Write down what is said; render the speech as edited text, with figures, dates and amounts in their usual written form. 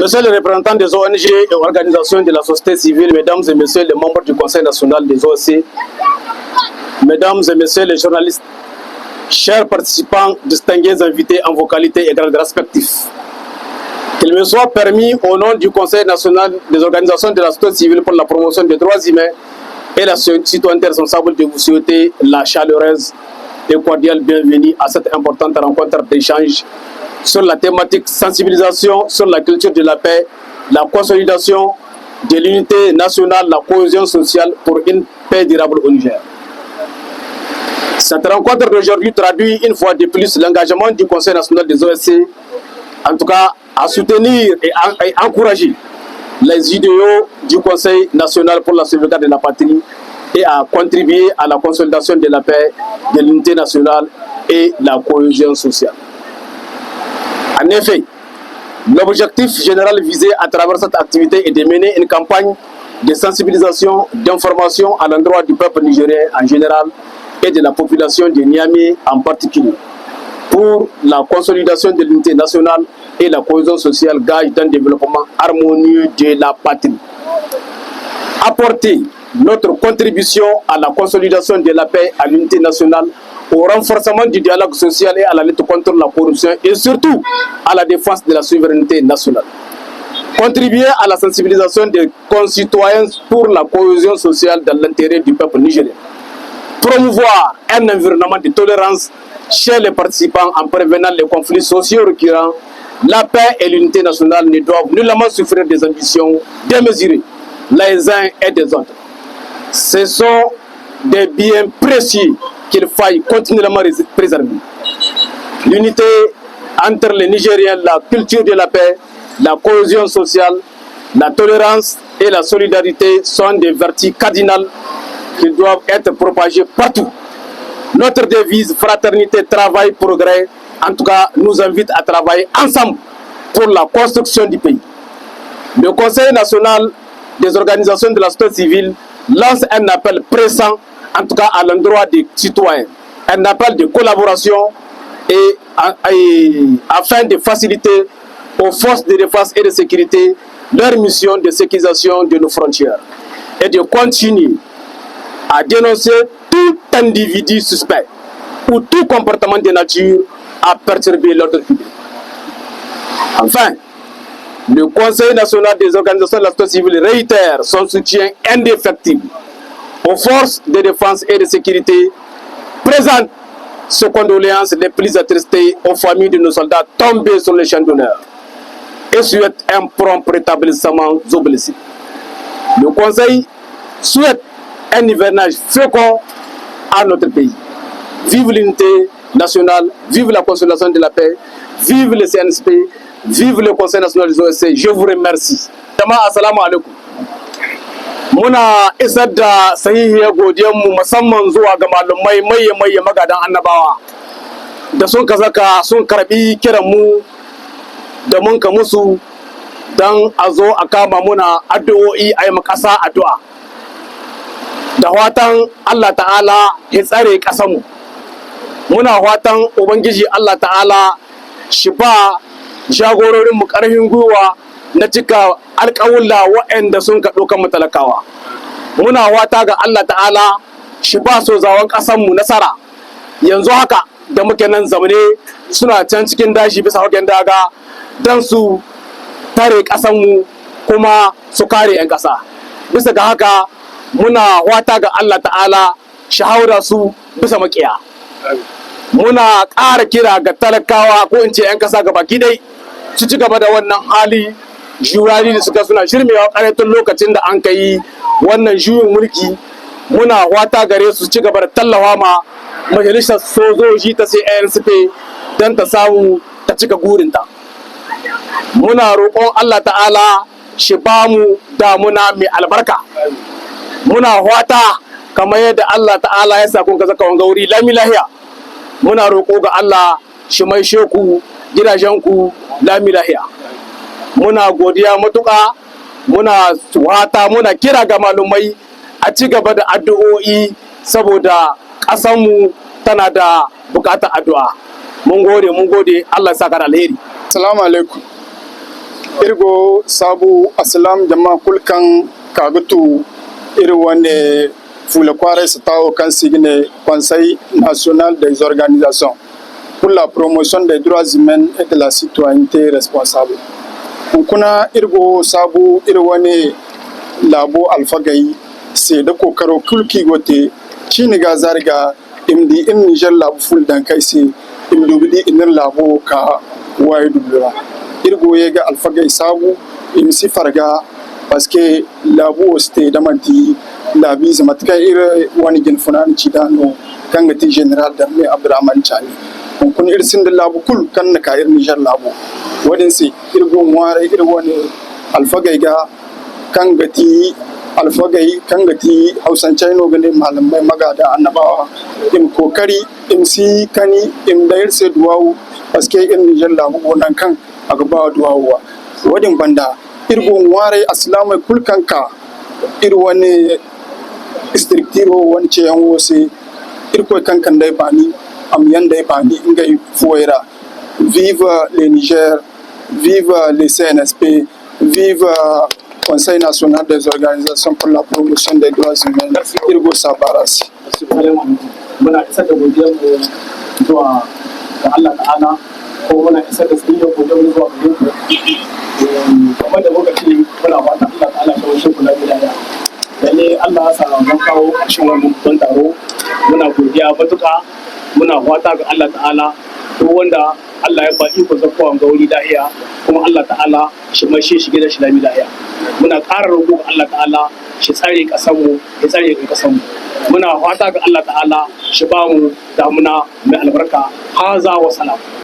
Monsieur le représentant des ONG et organisations de la société civile, mesdames et messieurs les membres du Conseil national des OSC, mesdames et messieurs les journalistes, chers participants, distingués invités en vos qualités et grades respectifs, qu'il me soit permis, au nom du Conseil national des organisations de la société civile pour la promotion des droits humains et la citoyenneté responsable, de vous souhaiter la chaleureuse et cordiale bienvenue à cette importante rencontre d'échange sur la thématique sensibilisation sur la culture de la paix, la consolidation de l'unité nationale, la cohésion sociale pour une paix durable au Niger. Cette rencontre d'aujourd'hui traduit une fois de plus l'engagement du Conseil national des OSC, en tout cas à soutenir et encourager les idéaux du Conseil national pour la sauvegarde de la patrie et à contribuer à la consolidation de la paix, de l'unité nationale et la cohésion sociale. En effet, l'objectif général visé à travers cette activité est de mener une campagne de sensibilisation, d'information à l'endroit du peuple nigérien en général et de la population de Niamey en particulier, pour la consolidation de l'unité nationale et la cohésion sociale, gage d'un développement harmonieux de la patrie. Apporter notre contribution à la consolidation de la paix, à l'unité nationale, au renforcement du dialogue social et à la lutte contre la corruption et surtout à la défense de la souveraineté nationale. Contribuer à la sensibilisation des concitoyens pour la cohésion sociale dans l'intérêt du peuple nigérien. Promouvoir un environnement de tolérance chez les participants en prévenant les conflits sociaux récurrents. La paix et l'unité nationale ne doivent nullement souffrir des ambitions démesurées les uns et des autres. Ce sont des biens précieux qu'il faille continuellement préserver. L'unité entre les Nigériens, la culture de la paix, la cohésion sociale, la tolérance et la solidarité sont des vertus cardinales qui doivent être propagées partout. Notre devise fraternité, travail, progrès, en tout cas, nous invite à travailler ensemble pour la construction du pays. Le Conseil national des organisations de la société civile lance un appel pressant, en tout cas à l'endroit des citoyens, un appel de collaboration et afin de faciliter aux forces de défense et de sécurité leur mission de sécurisation de nos frontières et de continuer à dénoncer tout individu suspect ou tout comportement de nature à perturber l'ordre public. Enfin, le Conseil national des organisations de la société civile réitère son soutien indéfectible aux forces de défense et de sécurité, présente ses condoléances les plus attristées aux familles de nos soldats tombés sur les champs d'honneur et souhaite un prompt rétablissement aux blessés. Le Conseil souhaite un hivernage fécond à notre pays. Vive l'unité nationale, vive la consolidation de la paix, vive le CNSP, vive le Conseil national des OSC. Je vous remercie. Assalamu alaikum. Muna isar da sahihiyar godiyarmu musamman zuwa ga malumai maye magadan annabawa da sun kazaka sun karbi kiran mu da mun ka musu dan a zo a kama muna addu'o'i a yi makasa addu'a da watan Allah ta'ala ya tsare ƙasarmu. Muna watan Ubangiji Allah ta'ala shi ba jagororinmu ƙarfin gwiwa na cika alƙawulla waɗanda sun ka ɗaukan matalakawa. Muna wata ga Allah ta'ala shi ba so zawon ƙasanmu nasara. Yanzu haka da muke nan zamane suna can cikin dashi bisa hagen daga don su tare ƙasanmu kuma su kare 'yan ƙasa. Bisa ga haka muna wata ga Allah ta'ala shi haura su bisa maƙiya. Muna ƙara kira ga talakawa ko in ce 'yan ƙasa gaba dai su ci gaba da wannan hali jurari da suka suna shirmewa karatun lokacin da an kai wannan juyin mulki. Muna wata gare su ci gaba da tallafa ma majalisar sojoji ta CNSP don ta samu ta cika gurinta. Muna roƙon Allah ta'ala shi ba mu damuna mai albarka. Muna wata kamar yadda Allah ta'ala ya sa kun ka zaka wanga wuri lami lahiya. Muna roƙo ga Allah shi mai sheku gidajenku lami lahiya. Muna godiya matuƙa, muna wata, muna kira ga malumai a ci gaba da addu'o'i saboda ƙasanmu tana da buƙatar addu'a. Mun gode, Allah ya saka da alheri. Assalamu alaikum. irgo sabu aslam jama kulkan kagutu irwane fule kware sitawo kan signe Conseil national des organisations pour la promotion des droits humains et de la citoyenneté responsable. Kuna irgo sabu irwane labo alfagai sai da kokaro kulki gote shine ga zarga imdi in Niger labu ful dan kai sai imdu bidi inir labo ka waye dubura irgo ye ga alfagai sabu imsi farga parce que labo ste da manti labi zamatka ir wani gin funan cidano kan ga ti general da mai Abdurrahman Chani kun irsin da labu kul kan na ka ir Niger labo wadin sai irgo ware irgo ne alfagai ga kan gati alfagai kan gati hausan chino gane malamai magada annabawa im kokari im si kani im da irse duwawu paske in Niger labu wannan kan aga ba duwawa wadin banda irgon ware aslamai kulkanka irwane istriktiro wance yan wose irko kankan dai bani am yanda bani ingai foira vive le Niger, vive le CNSP, vive Conseil national des organisations pour la promotion des droits humains. Irgo Sabarasi. Muna isar da godiyar mu zuwa ga Allah ta'ala ko muna isar da godiyar mu zuwa ga ku. Kamar da muka ce muna fata Allah ta'ala ya shi kula da ya. Lalle Allah ya sa mun kawo ƙarshen wannan babban taro. Muna godiya matuƙa. Muna fata ga Allah ta'ala ko wanda Allah ya faɗi ko zakkuwan ga wuri lahiya kuma Allah ta'ala shi mai shi gida shi lami lahiya. Muna ƙara roƙo ga Allah ta'ala shi tsare ƙasarmu ya tsare ƙasarmu. Muna fata ga Allah ta'ala shi ba mu damuna mai albarka. Haza wa salam.